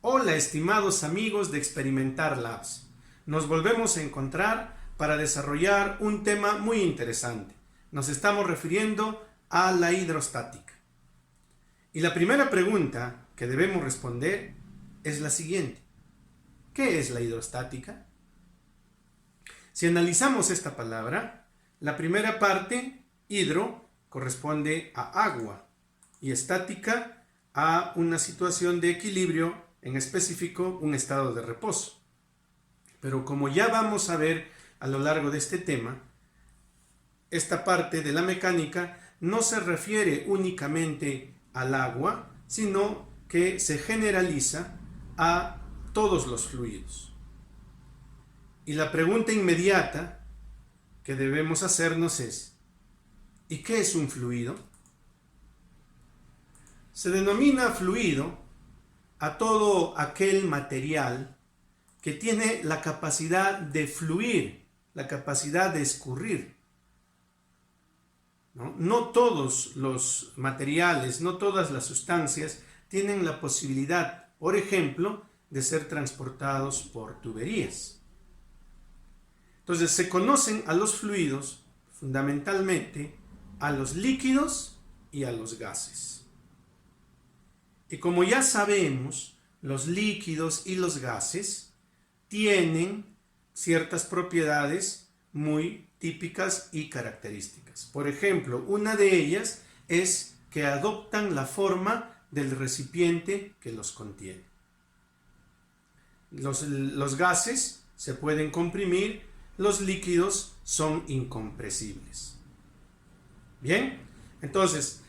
Hola estimados amigos de Experimentar Labs, nos volvemos a encontrar para desarrollar un tema muy interesante. Nos estamos refiriendo a la hidrostática. Y la primera pregunta que debemos responder es la siguiente: ¿qué es la hidrostática? Si analizamos esta palabra, la primera parte, hidro, corresponde a agua y estática a una situación de equilibrio, en específico un estado de reposo. Pero como ya vamos a ver a lo largo de este tema, esta parte de la mecánica no se refiere únicamente al agua, sino que se generaliza a todos los fluidos. Y la pregunta inmediata que debemos hacernos es: ¿y qué es un fluido? Se denomina fluido a todo aquel material que tiene la capacidad de fluir, la capacidad de escurrir. No todos los materiales, no todas las sustancias tienen la posibilidad, por ejemplo, de ser transportados por tuberías. Entonces se conocen a los fluidos fundamentalmente a los líquidos y a los gases. Y como ya sabemos, los líquidos y los gases tienen ciertas propiedades muy típicas y características. Por ejemplo, una de ellas es que adoptan la forma del recipiente que los contiene. Los gases se pueden comprimir, los líquidos son incompresibles. Bien, entonces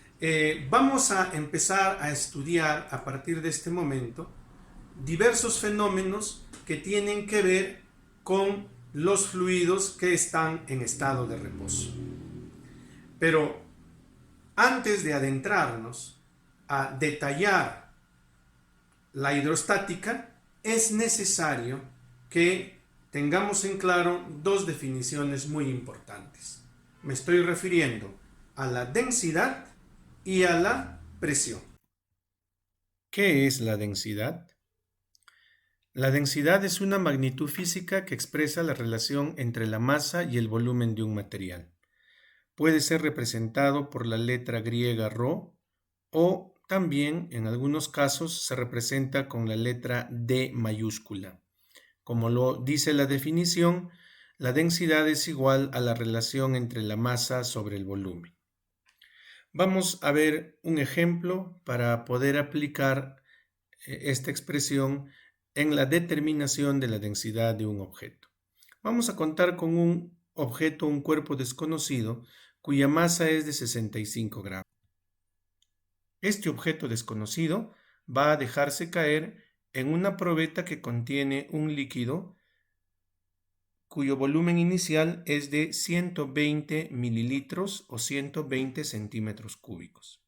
vamos a empezar a estudiar a partir de este momento diversos fenómenos que tienen que ver con los fluidos que están en estado de reposo. Pero antes de adentrarnos a detallar la hidrostática, es necesario que tengamos en claro dos definiciones muy importantes. Me estoy refiriendo a la densidad y a la presión. ¿Qué es la densidad? La densidad es una magnitud física que expresa la relación entre la masa y el volumen de un material. Puede ser representado por la letra griega ρ o también en algunos casos se representa con la letra D mayúscula. Como lo dice la definición, la densidad es igual a la relación entre la masa sobre el volumen. Vamos a ver un ejemplo para poder aplicar esta expresión en la determinación de la densidad de un objeto. Vamos a contar con un objeto, un cuerpo desconocido, cuya masa es de 65 gramos. Este objeto desconocido va a dejarse caer en una probeta que contiene un líquido cuyo volumen inicial es de 120 mililitros o 120 centímetros cúbicos.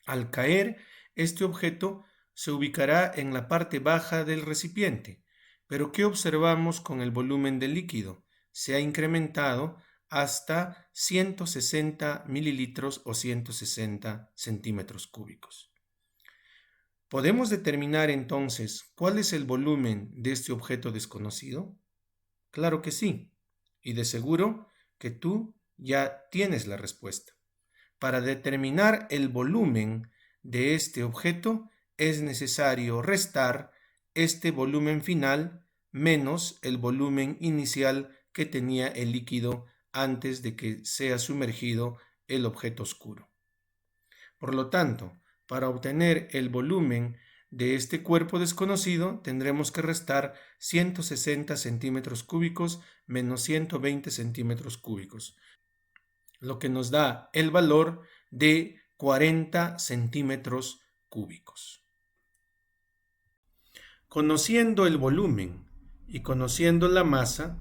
Al caer, este objeto se ubicará en la parte baja del recipiente, pero ¿qué observamos con el volumen del líquido? Se ha incrementado hasta 160 mililitros o 160 centímetros cúbicos. ¿Podemos determinar entonces cuál es el volumen de este objeto desconocido? Claro que sí, y de seguro que tú ya tienes la respuesta. Para determinar el volumen de este objeto es necesario restar este volumen final menos el volumen inicial que tenía el líquido antes de que sea sumergido el objeto oscuro. Por lo tanto, para obtener el volumen de este cuerpo desconocido tendremos que restar 160 centímetros cúbicos menos 120 centímetros cúbicos, lo que nos da el valor de 40 centímetros cúbicos. Conociendo el volumen y conociendo la masa,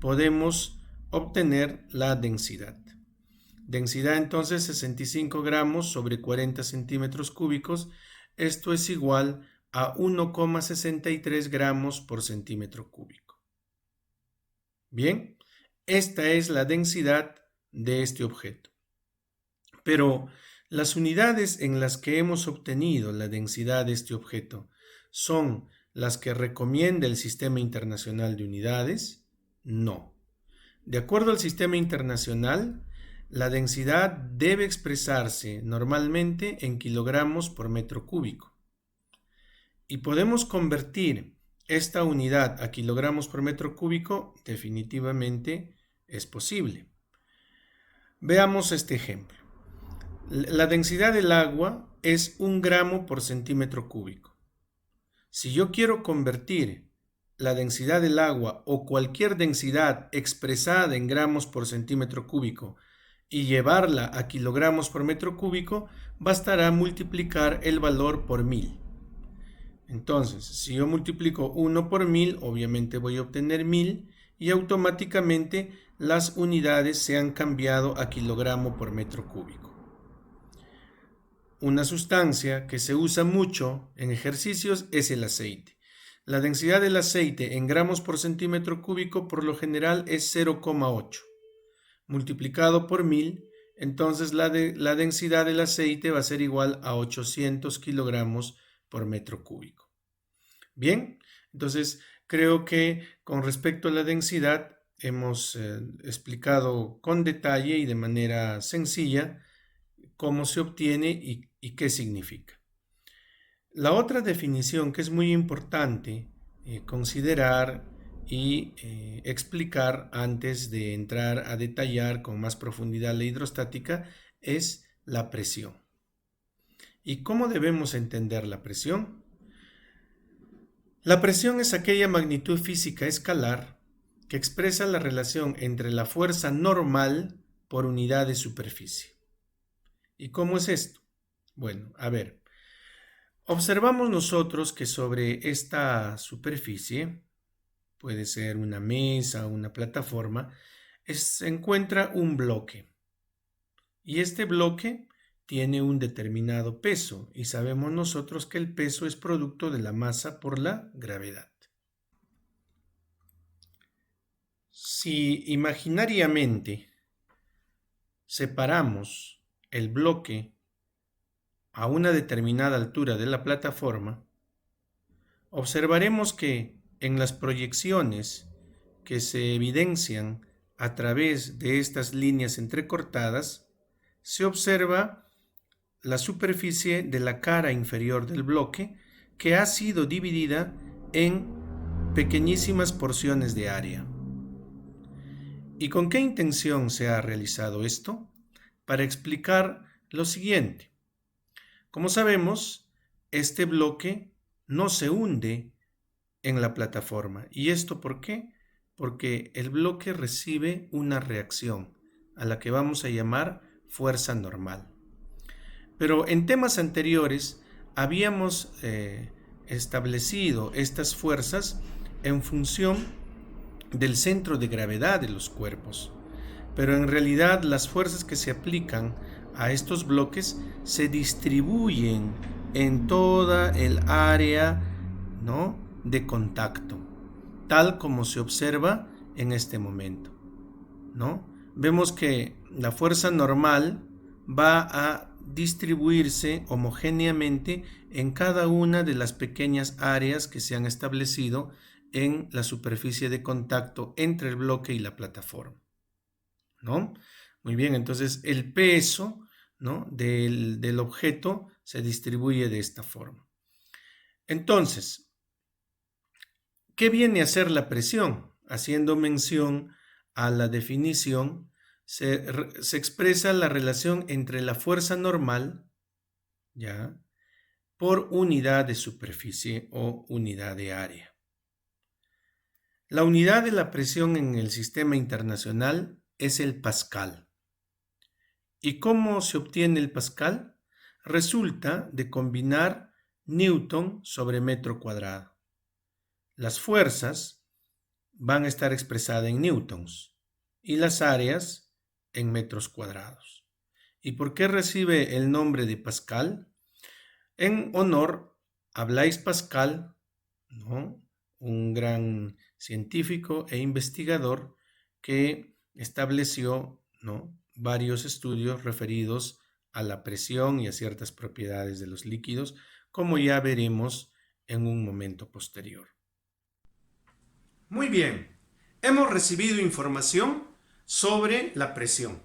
podemos obtener la densidad. Densidad entonces 65 gramos sobre 40 centímetros cúbicos. Esto es igual a 1,63 gramos por centímetro cúbico. Bien, esta es la densidad de este objeto. Pero las unidades en las que hemos obtenido la densidad de este objeto son las que recomienda el Sistema Internacional de Unidades. No. De acuerdo al Sistema Internacional, la densidad debe expresarse normalmente en kilogramos por metro cúbico. Y podemos convertir esta unidad a kilogramos por metro cúbico, definitivamente es posible. Veamos este ejemplo. La densidad del agua es 1 gramo por centímetro cúbico. Si yo quiero convertir la densidad del agua o cualquier densidad expresada en gramos por centímetro cúbico y llevarla a kilogramos por metro cúbico, bastará multiplicar el valor por 1000. Entonces, si yo multiplico 1 por 1000, obviamente voy a obtener 1000 y automáticamente las unidades se han cambiado a kilogramo por metro cúbico. Una sustancia que se usa mucho en ejercicios es el aceite. La densidad del aceite en gramos por centímetro cúbico por lo general es 0,8. Multiplicado por 1000, entonces la densidad del aceite va a ser igual a 800 kilogramos por metro cúbico. Bien, entonces creo que con respecto a la densidad hemos explicado con detalle y de manera sencilla cómo se obtiene y qué significa. La otra definición que es muy importante considerar y explicar antes de entrar a detallar con más profundidad la hidrostática es la presión. ¿Y cómo debemos entender la presión? La presión es aquella magnitud física escalar que expresa la relación entre la fuerza normal por unidad de superficie. ¿Y cómo es esto? Bueno, a ver, observamos nosotros que sobre esta superficie, puede ser una mesa o una plataforma, se encuentra un bloque. Y este bloque tiene un determinado peso y sabemos nosotros que el peso es producto de la masa por la gravedad. Si imaginariamente separamos el bloque a una determinada altura de la plataforma, observaremos que en las proyecciones que se evidencian a través de estas líneas entrecortadas, se observa la superficie de la cara inferior del bloque que ha sido dividida en pequeñísimas porciones de área. ¿Y con qué intención se ha realizado esto? Para explicar lo siguiente. Como sabemos, este bloque no se hunde en la plataforma. ¿Y esto por qué? Porque el bloque recibe una reacción a la que vamos a llamar fuerza normal. Pero en temas anteriores habíamos establecido estas fuerzas en función del centro de gravedad de los cuerpos. Pero en realidad las fuerzas que se aplican a estos bloques se distribuyen en toda el área, ¿no?, de contacto, tal como se observa en este momento, ¿no? Vemos que la fuerza normal va a distribuirse homogéneamente en cada una de las pequeñas áreas que se han establecido en la superficie de contacto entre el bloque y la plataforma, ¿no? Muy bien, entonces el peso, ¿no?, del objeto se distribuye de esta forma. Entonces, ¿qué viene a ser la presión? Haciendo mención a la definición, se expresa la relación entre la fuerza normal, ¿ya?, por unidad de superficie o unidad de área. La unidad de la presión en el sistema internacional es el pascal. ¿Y cómo se obtiene el pascal? Resulta de combinar newton sobre metro cuadrado. Las fuerzas van a estar expresadas en newtons y las áreas en metros cuadrados. ¿Y por qué recibe el nombre de Pascal? En honor a Blaise Pascal, ¿no?, un gran científico e investigador que estableció, ¿no?, varios estudios referidos a la presión y a ciertas propiedades de los líquidos, como ya veremos en un momento posterior. Muy bien, hemos recibido información sobre la presión,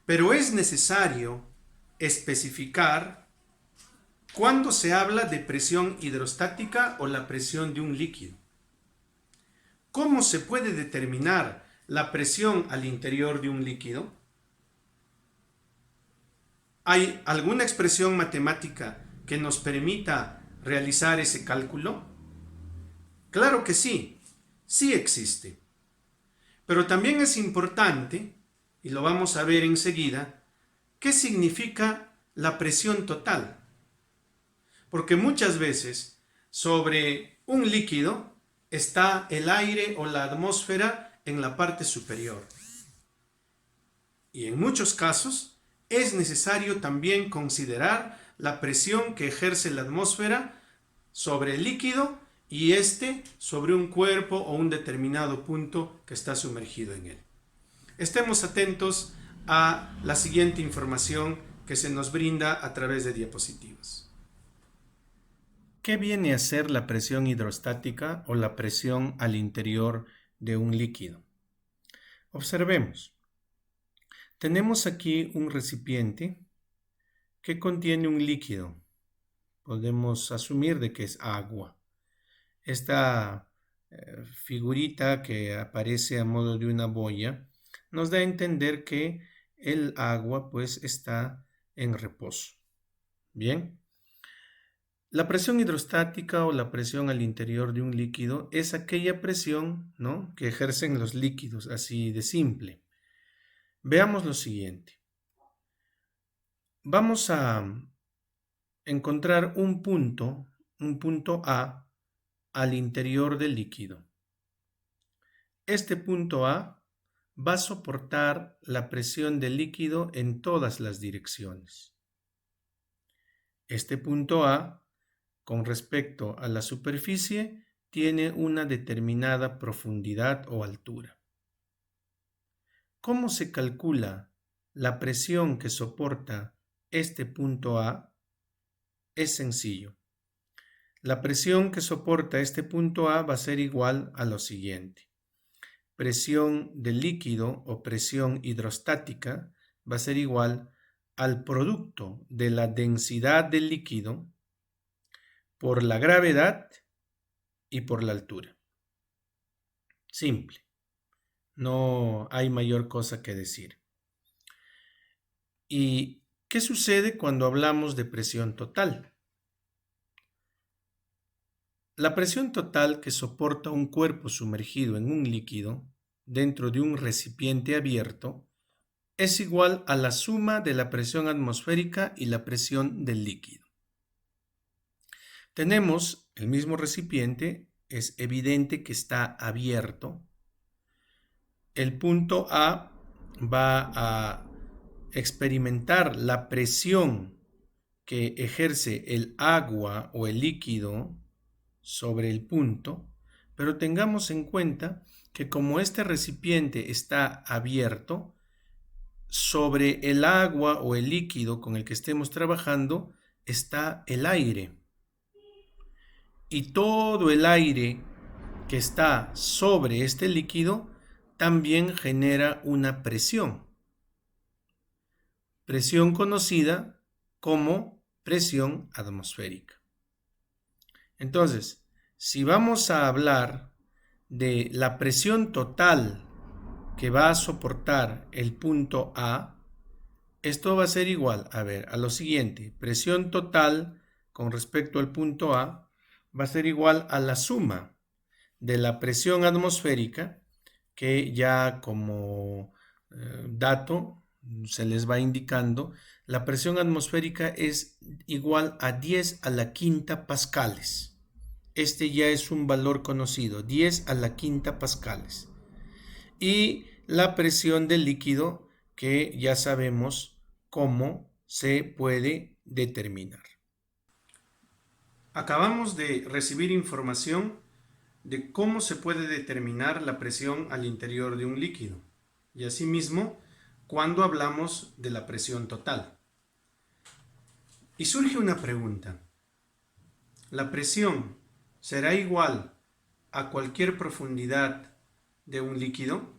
pero es necesario especificar cuándo se habla de presión hidrostática o la presión de un líquido. ¿Cómo se puede determinar la presión al interior de un líquido? ¿Hay alguna expresión matemática que nos permita realizar ese cálculo? Claro que sí, sí existe. Pero también es importante, y lo vamos a ver enseguida, qué significa la presión total. Porque muchas veces sobre un líquido está el aire o la atmósfera en la parte superior. Y en muchos casos es necesario también considerar la presión que ejerce la atmósfera sobre el líquido y éste sobre un cuerpo o un determinado punto que está sumergido en él. Estemos atentos a la siguiente información que se nos brinda a través de diapositivas. ¿Qué viene a ser la presión hidrostática o la presión al interior de un líquido? Observemos. Tenemos aquí un recipiente que contiene un líquido. Podemos asumir de que es agua. Esta figurita que aparece a modo de una boya nos da a entender que el agua pues está en reposo. Bien. La presión hidrostática o la presión al interior de un líquido es aquella presión, ¿no?, que ejercen los líquidos, así de simple. Veamos lo siguiente. Vamos a encontrar un punto A al interior del líquido. Este punto A va a soportar la presión del líquido en todas las direcciones. Este punto A, con respecto a la superficie, tiene una determinada profundidad o altura. ¿Cómo se calcula la presión que soporta este punto A? Es sencillo. La presión que soporta este punto A va a ser igual a lo siguiente. Presión del líquido o presión hidrostática va a ser igual al producto de la densidad del líquido por la gravedad y por la altura. Simple. No hay mayor cosa que decir. ¿Y qué sucede cuando hablamos de presión total? La presión total que soporta un cuerpo sumergido en un líquido dentro de un recipiente abierto es igual a la suma de la presión atmosférica y la presión del líquido. Tenemos el mismo recipiente, es evidente que está abierto. El punto A va a experimentar la presión que ejerce el agua o el líquido sobre el punto, pero tengamos en cuenta que como este recipiente está abierto, sobre el agua o el líquido con el que estemos trabajando está el aire. Y todo el aire que está sobre este líquido también genera una presión. Presión conocida como presión atmosférica. Entonces, si vamos a hablar de la presión total que va a soportar el punto A, esto va a ser igual, a lo siguiente. Presión total con respecto al punto A va a ser igual a la suma de la presión atmosférica, que ya como dato se les va indicando, la presión atmosférica es igual a 10 a la quinta pascales. Este ya es un valor conocido, 10 a la quinta pascales. Y la presión del líquido, que ya sabemos cómo se puede determinar. Acabamos de recibir información de cómo se puede determinar la presión al interior de un líquido y asimismo cuando hablamos de la presión total. Y surge una pregunta. ¿La presión será igual a cualquier profundidad de un líquido?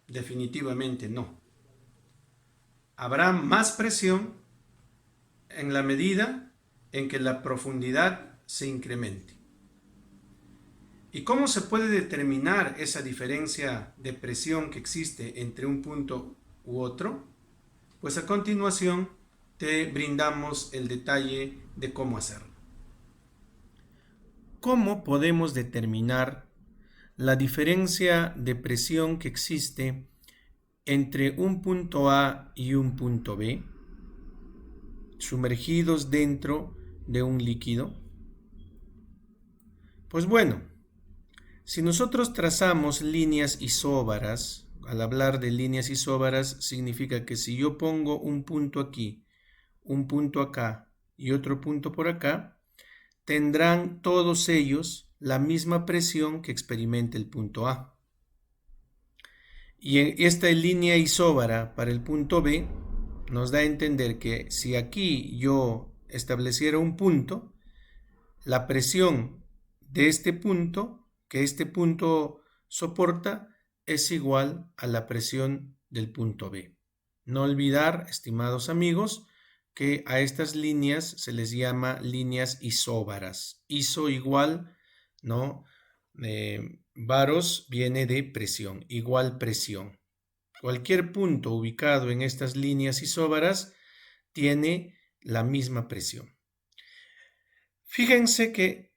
Definitivamente no. Habrá más presión en la medida en que la profundidad se incremente. ¿Y cómo se puede determinar esa diferencia de presión que existe entre un punto u otro? Pues a continuación te brindamos el detalle de cómo hacerlo. ¿Cómo podemos determinar la diferencia de presión que existe entre un punto A y un punto B, sumergidos dentro de un líquido? Pues bueno, si nosotros trazamos líneas isóbaras, al hablar de líneas isóbaras significa que si yo pongo un punto aquí, un punto acá y otro punto por acá, tendrán todos ellos la misma presión que experimenta el punto A. Y en esta línea isóbara para el punto B nos da a entender que si aquí yo estableciera un punto, la presión de este punto, que este punto soporta, es igual a la presión del punto B. No olvidar, estimados amigos, que a estas líneas se les llama líneas isóbaras. Iso igual, ¿no? Baros viene de presión, igual presión. Cualquier punto ubicado en estas líneas isóbaras tiene la misma presión. Fíjense que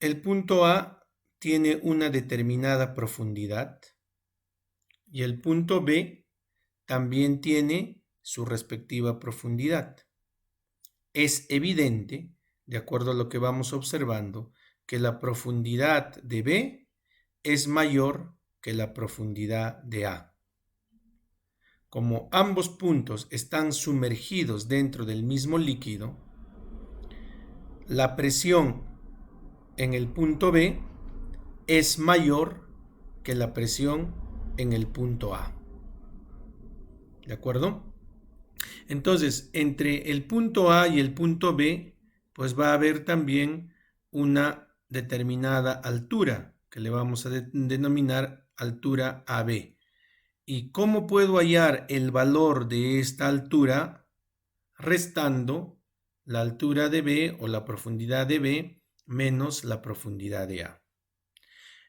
el punto A tiene una determinada profundidad y el punto B también tiene su respectiva profundidad. Es evidente, de acuerdo a lo que vamos observando, que la profundidad de B es mayor que la profundidad de A. Como ambos puntos están sumergidos dentro del mismo líquido, la presión en el punto B es mayor que la presión en el punto A. ¿De acuerdo? Entonces, entre el punto A y el punto B, pues va a haber también una determinada altura, que le vamos a denominar altura AB. ¿Y cómo puedo hallar el valor de esta altura? Restando la altura de B o la profundidad de B menos la profundidad de A.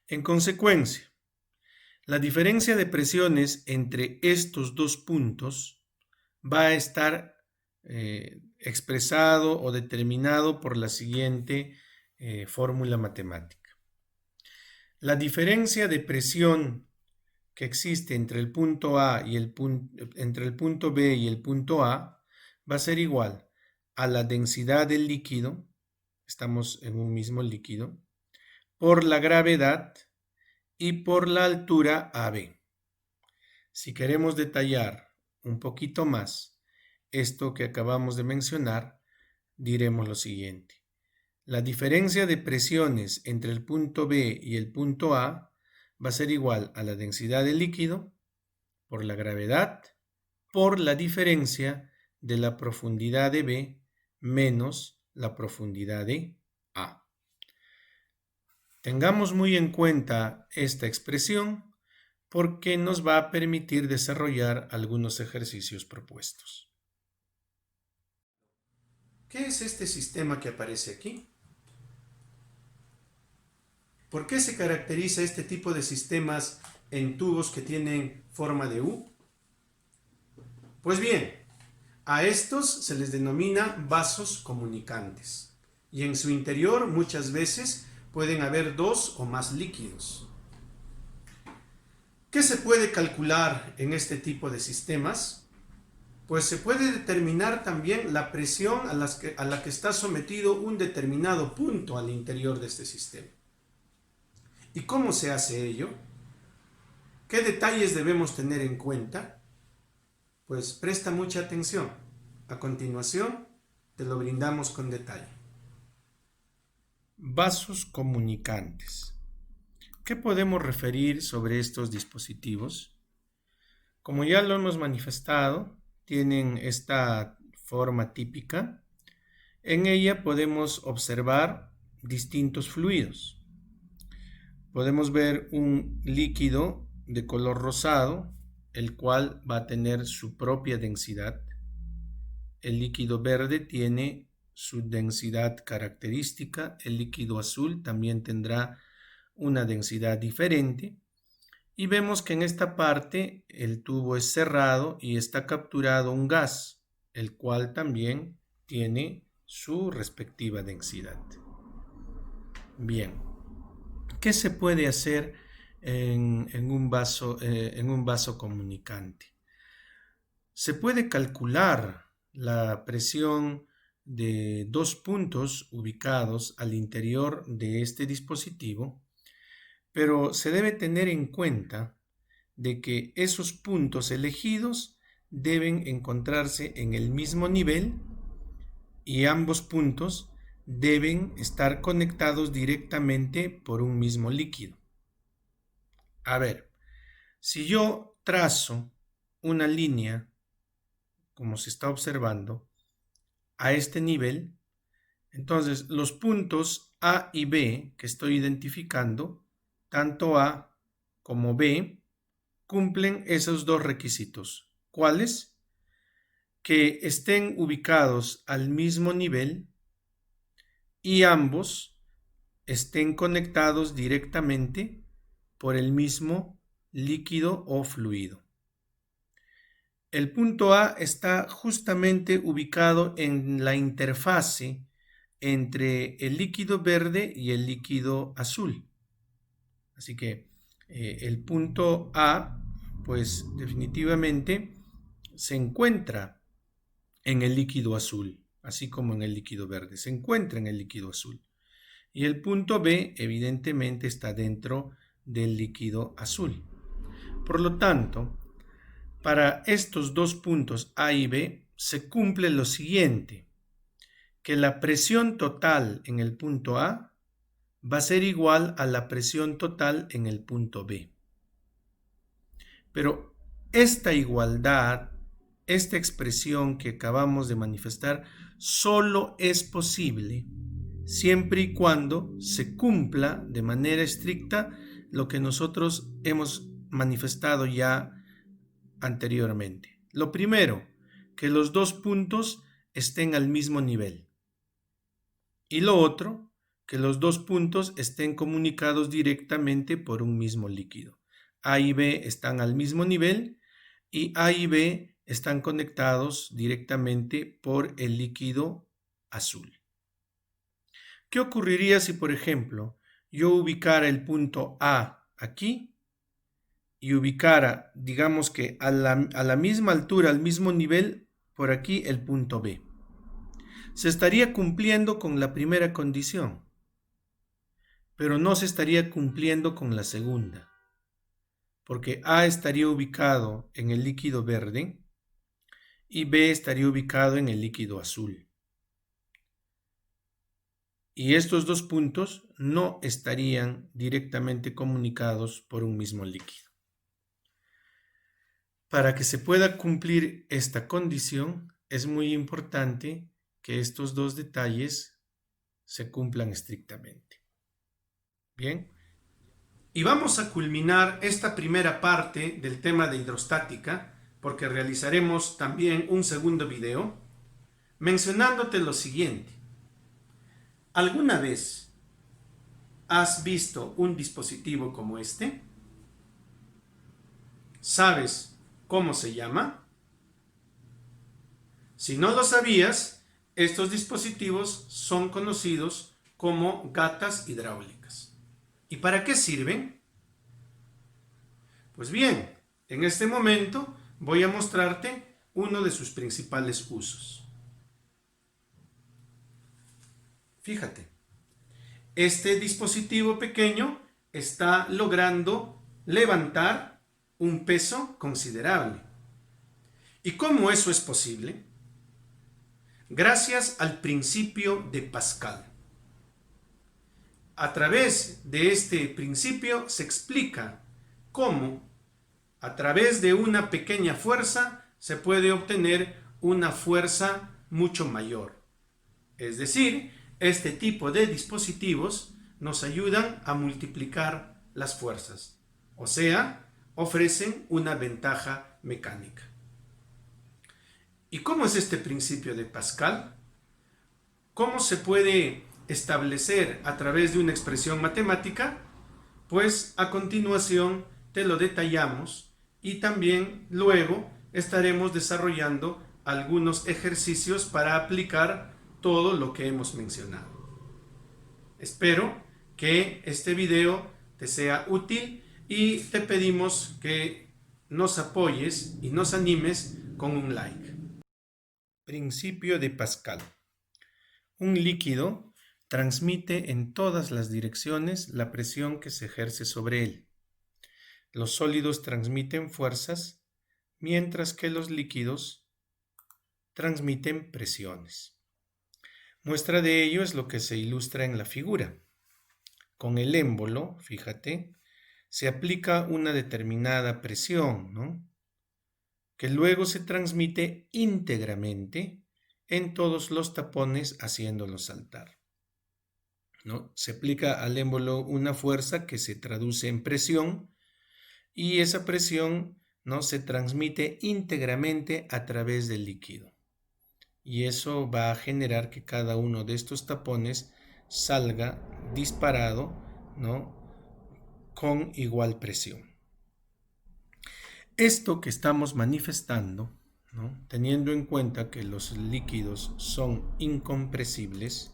En consecuencia, la diferencia de presiones entre estos dos puntos va a estar expresado o determinado por la siguiente fórmula matemática. La diferencia de presión que existe entre el punto A y entre el punto B y el punto A va a ser igual a la densidad del líquido, estamos en un mismo líquido, por la gravedad y por la altura AB. Si queremos detallar un poquito más esto que acabamos de mencionar, diremos lo siguiente. La diferencia de presiones entre el punto B y el punto A va a ser igual a la densidad del líquido por la gravedad por la diferencia de la profundidad de B menos la profundidad de A. Tengamos muy en cuenta esta expresión porque nos va a permitir desarrollar algunos ejercicios propuestos. ¿Qué es este sistema que aparece aquí? ¿Por qué se caracteriza este tipo de sistemas en tubos que tienen forma de U? Pues bien, a estos se les denomina vasos comunicantes y en su interior muchas veces pueden haber dos o más líquidos. ¿Qué se puede calcular en este tipo de sistemas? Pues se puede determinar también la presión a la que está sometido un determinado punto al interior de este sistema. ¿Y cómo se hace ello? ¿Qué detalles debemos tener en cuenta? Pues presta mucha atención. A continuación, te lo brindamos con detalle. Vasos comunicantes. ¿Qué podemos referir sobre estos dispositivos? Como ya lo hemos manifestado, tienen esta forma típica. En ella podemos observar distintos fluidos. Podemos ver un líquido de color rosado, el cual va a tener su propia densidad. El líquido verde tiene su densidad característica. El líquido azul también tendrá una densidad diferente. Y vemos que en esta parte el tubo es cerrado y está capturado un gas, el cual también tiene su respectiva densidad. Bien, ¿qué se puede hacer en un vaso comunicante? Se puede calcular la presión de dos puntos ubicados al interior de este dispositivo, pero se debe tener en cuenta de que esos puntos elegidos deben encontrarse en el mismo nivel y ambos puntos deben estar conectados directamente por un mismo líquido. A ver, si yo trazo una línea, como se está observando, a este nivel, entonces los puntos A y B que estoy identificando, tanto A como B, cumplen esos dos requisitos. ¿Cuáles? Que estén ubicados al mismo nivel y ambos estén conectados directamente por el mismo líquido o fluido. El punto A está justamente ubicado en la interfase entre el líquido verde y el líquido azul. Así que el punto A, pues definitivamente se encuentra en el líquido azul, así como en el líquido verde, se encuentra en el líquido azul. Y el punto B, evidentemente, está dentro del líquido azul. Por lo tanto, para estos dos puntos A y B se cumple lo siguiente, que la presión total en el punto A va a ser igual a la presión total en el punto B. Pero esta igualdad, esta expresión que acabamos de manifestar, solo es posible siempre y cuando se cumpla de manera estricta lo que nosotros hemos manifestado ya anteriormente. Lo primero, que los dos puntos estén al mismo nivel. Y lo otro, que los dos puntos estén comunicados directamente por un mismo líquido. A y B están al mismo nivel y A y B están conectados directamente por el líquido azul. ¿Qué ocurriría si, por ejemplo, yo ubicara el punto A aquí y ubicara, digamos que a la misma altura, al mismo nivel, por aquí el punto B? Se estaría cumpliendo con la primera condición, pero no se estaría cumpliendo con la segunda, porque A estaría ubicado en el líquido verde y B estaría ubicado en el líquido azul. Y estos dos puntos no estarían directamente comunicados por un mismo líquido. Para que se pueda cumplir esta condición, es muy importante que estos dos detalles se cumplan estrictamente. Bien. Y vamos a culminar esta primera parte del tema de hidrostática, porque realizaremos también un segundo video, mencionándote lo siguiente. ¿Alguna vez has visto un dispositivo como este? ¿Sabes cómo se llama? Si no lo sabías, estos dispositivos son conocidos como gatas hidráulicas. ¿Y para qué sirven? Pues bien, en este momento voy a mostrarte uno de sus principales usos. Fíjate, este dispositivo pequeño está logrando levantar un peso considerable. ¿Y cómo eso es posible? Gracias al principio de Pascal. A través de este principio se explica cómo a través de una pequeña fuerza se puede obtener una fuerza mucho mayor. Es decir, este tipo de dispositivos nos ayudan a multiplicar las fuerzas, o sea, ofrecen una ventaja mecánica. ¿Y cómo es este principio de Pascal? ¿Cómo se puede establecer a través de una expresión matemática? Pues a continuación te lo detallamos y también luego estaremos desarrollando algunos ejercicios para aplicar todo lo que hemos mencionado. Espero que este video te sea útil y te pedimos que nos apoyes y nos animes con un like. Principio de Pascal. Un líquido transmite en todas las direcciones la presión que se ejerce sobre él. Los sólidos transmiten fuerzas, mientras que los líquidos transmiten presiones. Muestra de ello es lo que se ilustra en la figura. Con el émbolo, fíjate, se aplica una determinada presión, ¿no?, que luego se transmite íntegramente en todos los tapones haciéndolos saltar, ¿no? Se aplica al émbolo una fuerza que se traduce en presión y esa presión, ¿no?, se transmite íntegramente a través del líquido. Y eso va a generar que cada uno de estos tapones salga disparado, ¿no?, con igual presión. Esto que estamos manifestando, ¿no?, teniendo en cuenta que los líquidos son incompresibles,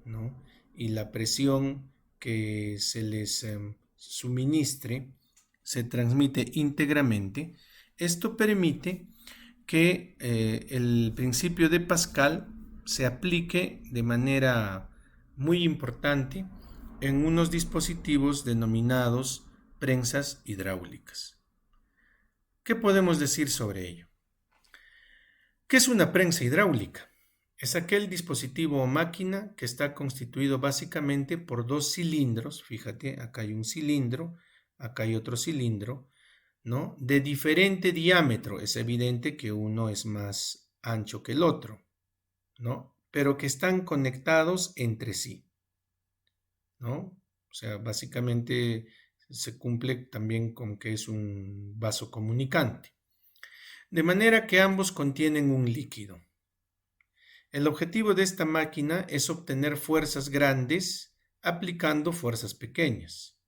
¿no?, y la presión que se les suministre se transmite íntegramente, esto permite que el principio de Pascal se aplique de manera muy importante en unos dispositivos denominados prensas hidráulicas. ¿Qué podemos decir sobre ello? ¿Qué es una prensa hidráulica? Es aquel dispositivo o máquina que está constituido básicamente por dos cilindros. Fíjate, acá hay un cilindro, acá hay otro cilindro, ¿no?, de diferente diámetro. Es evidente que uno es más ancho que el otro, ¿no?, pero que están conectados entre sí, ¿no? O sea, básicamente se cumple también con que es un vaso comunicante. De manera que ambos contienen un líquido. El objetivo de esta máquina es obtener fuerzas grandes aplicando fuerzas pequeñas.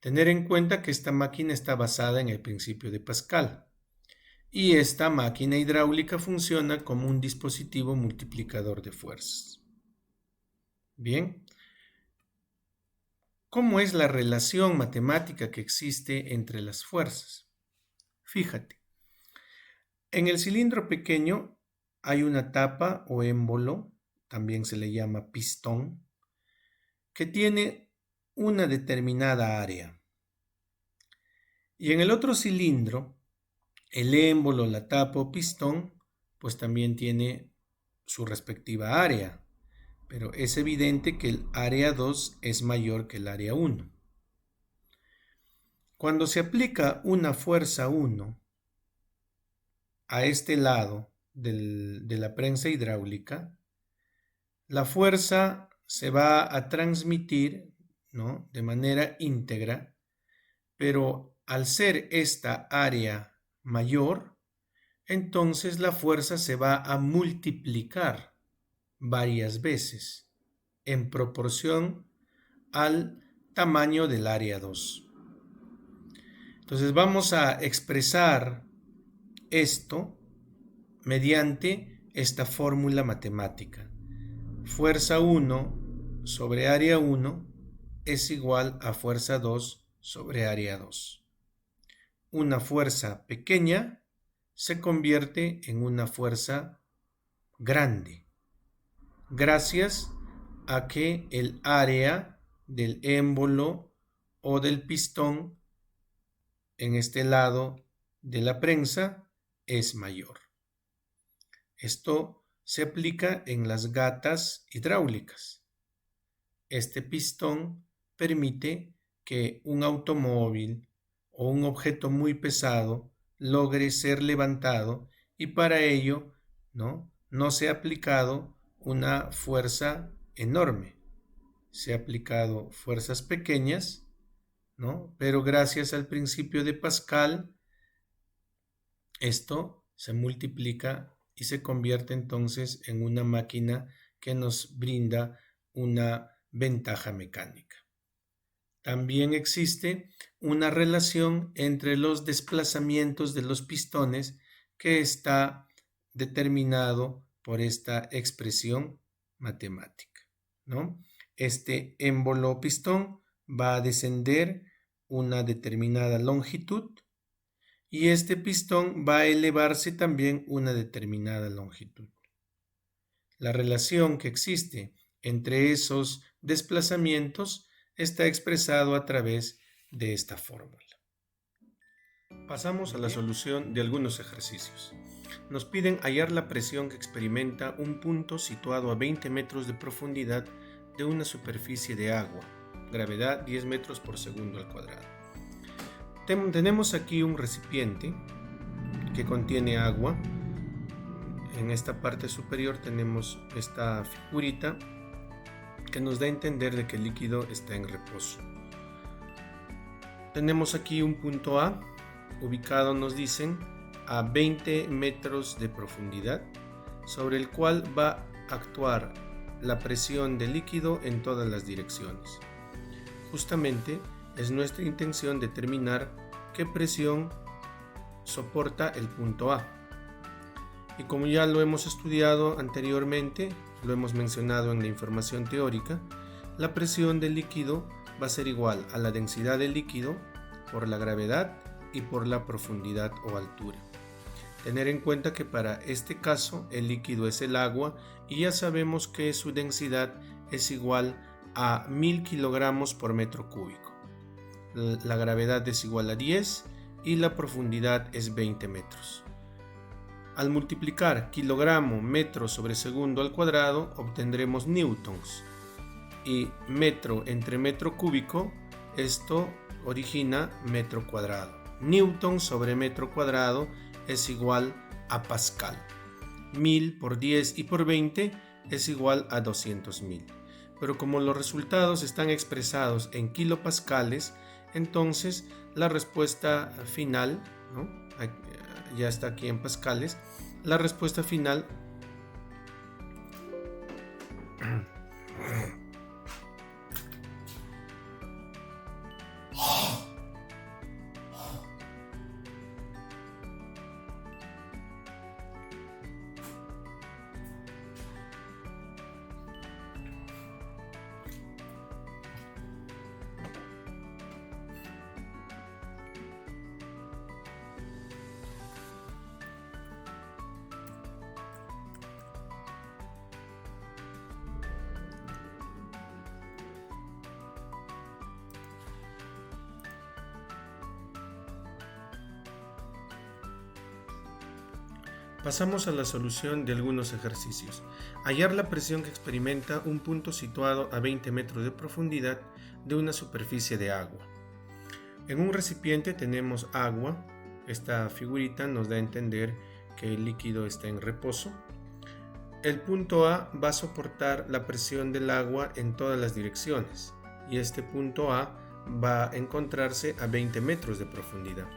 Tener en cuenta que esta máquina está basada en el principio de Pascal. Y esta máquina hidráulica funciona como un dispositivo multiplicador de fuerzas. Bien. ¿Cómo es la relación matemática que existe entre las fuerzas? Fíjate, en el cilindro pequeño hay una tapa o émbolo, también se le llama pistón, que tiene una determinada área. Y en el otro cilindro, el émbolo, la tapa o pistón, pues también tiene su respectiva área. Pero es evidente que el área 2 es mayor que el área 1. Cuando se aplica una fuerza 1 a este lado de la prensa hidráulica, la fuerza se va a transmitir, ¿no?, de manera íntegra, pero al ser esta área mayor, entonces la fuerza se va a multiplicar varias veces en proporción al tamaño del área 2. Entonces vamos a expresar esto mediante esta fórmula matemática. Fuerza 1 sobre área 1 es igual a fuerza 2 sobre área 2. Una fuerza pequeña se convierte en una fuerza grande, gracias a que el área del émbolo o del pistón en este lado de la prensa es mayor. Esto se aplica en las gatas hidráulicas. este pistón permite que un automóvil o un objeto muy pesado logre ser levantado y para ello no se ha aplicado una fuerza enorme. Se ha aplicado fuerzas pequeñas, pero gracias al principio de Pascal, esto se multiplica y se convierte entonces en una máquina que nos brinda una ventaja mecánica. También existe una relación entre los desplazamientos de los pistones que está determinado por esta expresión matemática, Este émbolo pistón va a descender una determinada longitud y este pistón va a elevarse también una determinada longitud. La relación que existe entre esos desplazamientos está expresado a través de esta fórmula. Pasamos a la solución de algunos ejercicios. Nos piden hallar la presión que experimenta un punto situado a 20 metros de profundidad de una superficie de agua, gravedad 10 metros por segundo al cuadrado. Tenemos aquí un recipiente que contiene agua. En esta parte superior tenemos esta figurita que nos da a entender de que el líquido está en reposo. Tenemos aquí un punto A, ubicado, nos dicen, a 20 metros de profundidad, sobre el cual va a actuar la presión del líquido en todas las direcciones. Justamente es nuestra intención determinar qué presión soporta el punto A. Y como ya lo hemos estudiado anteriormente, lo hemos mencionado en la información teórica, la presión del líquido va a ser igual a la densidad del líquido por la gravedad y por la profundidad o altura. Tener en cuenta que para este caso el líquido es el agua y ya sabemos que su densidad es igual a 1000 kilogramos por metro cúbico. La gravedad es igual a 10 y la profundidad es 20 metros. Al multiplicar kilogramo metro sobre segundo al cuadrado obtendremos newtons y metro entre metro cúbico, esto origina metro cuadrado. Newton sobre metro cuadrado es igual a Pascal. 1000 por 10 y por 20 es igual a 200.000. Pero como los resultados están expresados en kilopascales, entonces la respuesta final, ya está aquí en pascales, la respuesta final Pasamos a la solución de algunos ejercicios. Hallar la presión que experimenta un punto situado a 20 metros de profundidad de una superficie de agua. En un recipiente tenemos agua. Esta figurita nos da a entender que el líquido está en reposo. El punto A va a soportar la presión del agua en todas las direcciones y este punto A va a encontrarse a 20 metros de profundidad.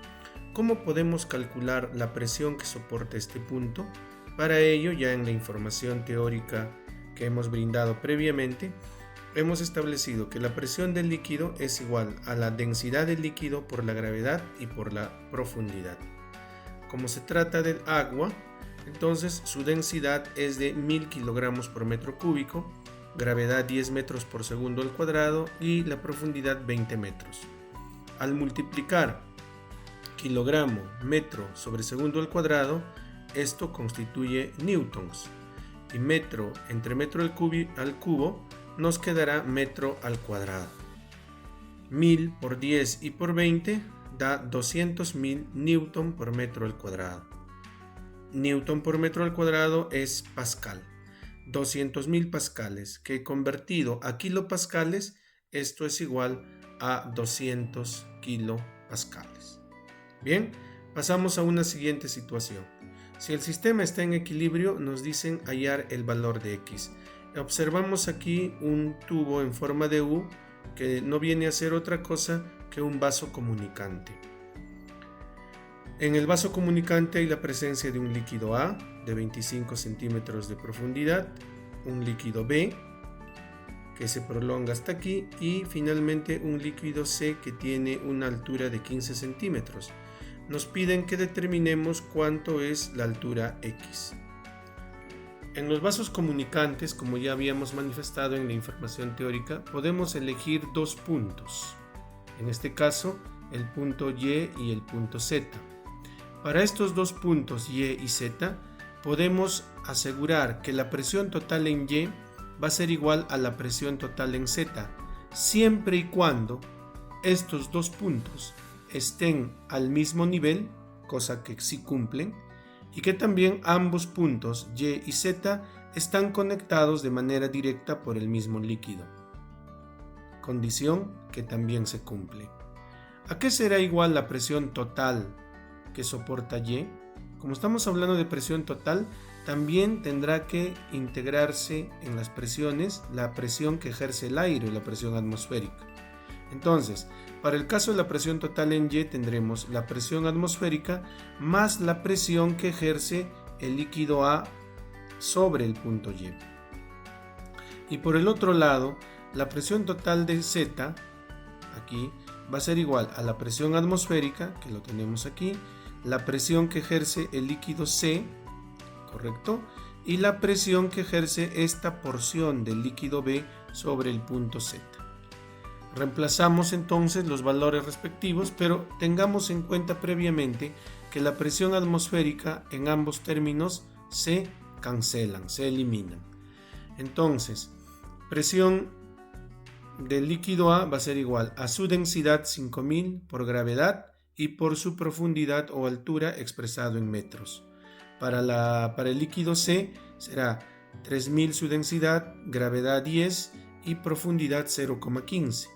¿Cómo podemos calcular la presión que soporta este punto? Para ello, ya en la información teórica que hemos brindado previamente, hemos establecido que la presión del líquido es igual a la densidad del líquido por la gravedad y por la profundidad. Como se trata de agua, entonces su densidad es de 1000 kilogramos por metro cúbico, gravedad 10 metros por segundo al cuadrado y la profundidad 20 metros. Al multiplicar kilogramo metro sobre segundo al cuadrado, esto constituye newtons y metro entre metro al cubo nos quedará metro al cuadrado. 1000 por 10 y por 20 da 200.000 newton por metro al cuadrado. Newton por metro al cuadrado es Pascal. 200.000 pascales, que convertido a kilopascales, esto es igual a 200 kilopascales. Bien, pasamos a una siguiente situación. Si el sistema está en equilibrio, nos dicen hallar el valor de X. Observamos aquí un tubo en forma de U que no viene a ser otra cosa que un vaso comunicante. En el vaso comunicante hay la presencia de un líquido A de 25 centímetros de profundidad, un líquido B que se prolonga hasta aquí y finalmente un líquido C que tiene una altura de 15 centímetros. Nos piden que determinemos cuánto es la altura X. En los vasos comunicantes, como ya habíamos manifestado en la información teórica, podemos elegir dos puntos. En este caso, el punto Y y el punto Z. Para estos dos puntos Y y Z, podemos asegurar que la presión total en Y va a ser igual a la presión total en Z, siempre y cuando estos dos puntos estén al mismo nivel, cosa que sí cumplen, y que también ambos puntos Y y Z están conectados de manera directa por el mismo líquido, condición que también se cumple. ¿A qué será igual la presión total que soporta Y? Como estamos hablando de presión total, también tendrá que integrarse en las presiones la presión que ejerce el aire, la presión atmosférica. Entonces, para el caso de la presión total en Y tendremos la presión atmosférica más la presión que ejerce el líquido A sobre el punto Y. Y por el otro lado, la presión total de Z, aquí, va a ser igual a la presión atmosférica, que lo tenemos aquí, la presión que ejerce el líquido C, ¿correcto? Y la presión que ejerce esta porción del líquido B sobre el punto Z. Reemplazamos entonces los valores respectivos, pero tengamos en cuenta previamente que la presión atmosférica en ambos términos se cancelan, se eliminan. Entonces, presión del líquido A va a ser igual a su densidad 5000 por gravedad y por su profundidad o altura expresado en metros. Para el líquido C será 3000 su densidad, gravedad 10 y profundidad 0,15.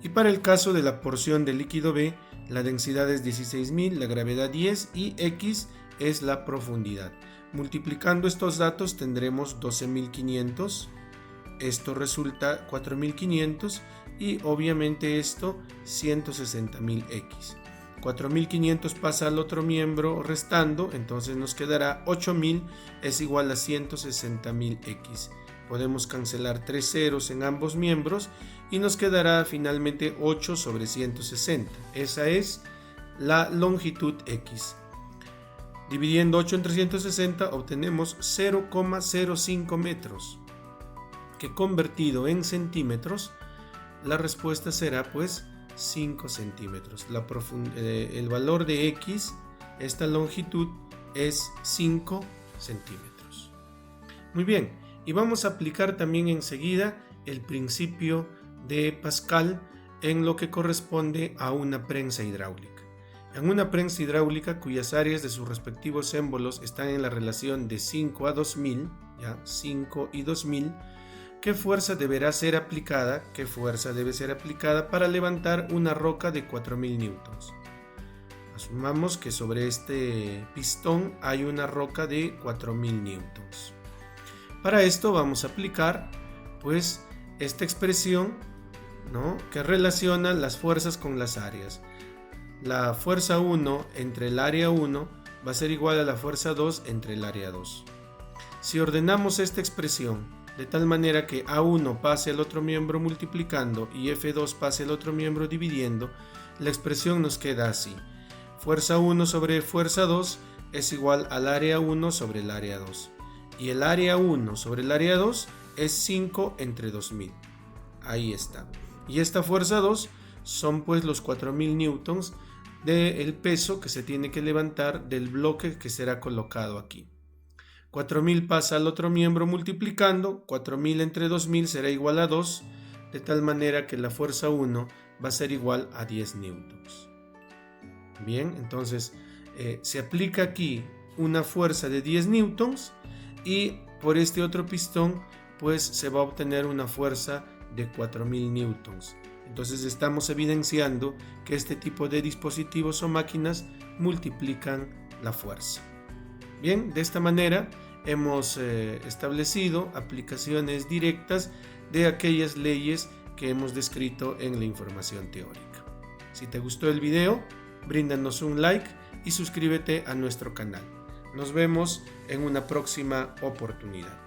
Y para el caso de la porción del líquido B, la densidad es 16.000, la gravedad 10 y X es la profundidad. Multiplicando estos datos tendremos 12.500, esto resulta 4.500 y obviamente esto 160.000X. 4.500 pasa al otro miembro restando, entonces nos quedará 8.000 es igual a 160.000X. Podemos cancelar 3 ceros en ambos miembros y nos quedará finalmente 8 sobre 160. Esa es la longitud X. Dividiendo 8 entre 160 obtenemos 0,05 metros, que convertido en centímetros, la respuesta será pues 5 centímetros. El valor de X, esta longitud, es 5 centímetros. Muy bien, y vamos a aplicar también enseguida el principio de Pascal en lo que corresponde a una prensa hidráulica. En una prensa hidráulica cuyas áreas de sus respectivos émbolos están en la relación de 5 a 2000, ¿ya? 5 y 2000, ¿qué fuerza deberá ser aplicada? ¿Qué fuerza debe ser aplicada para levantar una roca de 4000 newtons? Asumamos que sobre este pistón hay una roca de 4000 newtons. Para esto vamos a aplicar pues esta expresión, ¿no?, que relaciona las fuerzas con las áreas. La fuerza 1 entre el área 1 va a ser igual a la fuerza 2 entre el área 2. Si ordenamos esta expresión de tal manera que A1 pase al otro miembro multiplicando y F2 pase al otro miembro dividiendo, la expresión nos queda así. Fuerza 1 sobre fuerza 2 es igual al área 1 sobre el área 2. Y el área 1 sobre el área 2 es 5 entre 2000. Ahí está. Y esta fuerza 2 son pues los 4000 newtons del peso que se tiene que levantar del bloque que será colocado aquí. 4000 pasa al otro miembro multiplicando, 4000 entre 2000 será igual a 2, de tal manera que la fuerza 1 va a ser igual a 10 newtons. Bien, entonces se aplica aquí una fuerza de 10 newtons y por este otro pistón, pues se va a obtener una fuerza de 4000 newtons. Entonces estamos evidenciando que este tipo de dispositivos o máquinas multiplican la fuerza. Bien, de esta manera hemos establecido aplicaciones directas de aquellas leyes que hemos descrito en la información teórica. Si te gustó el video, bríndanos un like y suscríbete a nuestro canal. Nos vemos en una próxima oportunidad.